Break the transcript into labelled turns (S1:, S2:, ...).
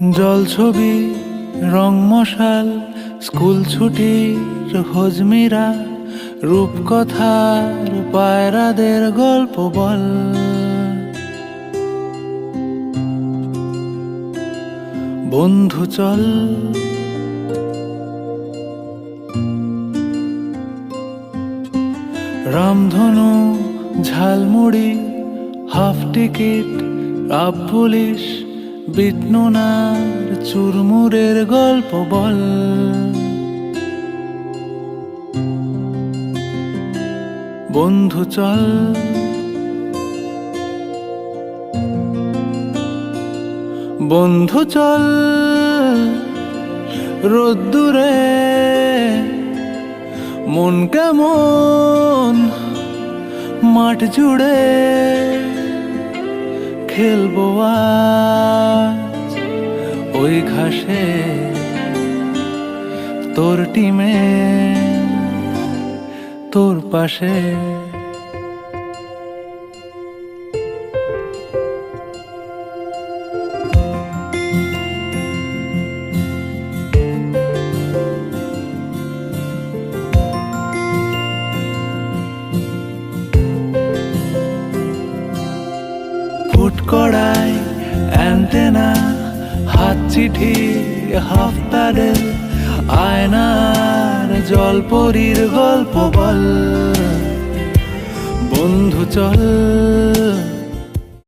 S1: জলছবি রং মশাল স্কুল ছুটির হজমিরা রূপকথার পায়রাদের গল্প বল। বন্ধু চল রামধনু jhalmuri half ticket up police বিটনুনার চুরমুরের গল্প বল। বন্ধু চল বন্ধু চল রোদ্দুরে মন কেমন মাঠ জুড়ে খেলবো আজ ওই ঘাসে তোর টিমে তোর পাশে। ফুটকড়াই অ্যান্টেনা হাত চিঠি হাফ প্যাডেল আয়নার জলপরীর গল্প বল। বন্ধু চল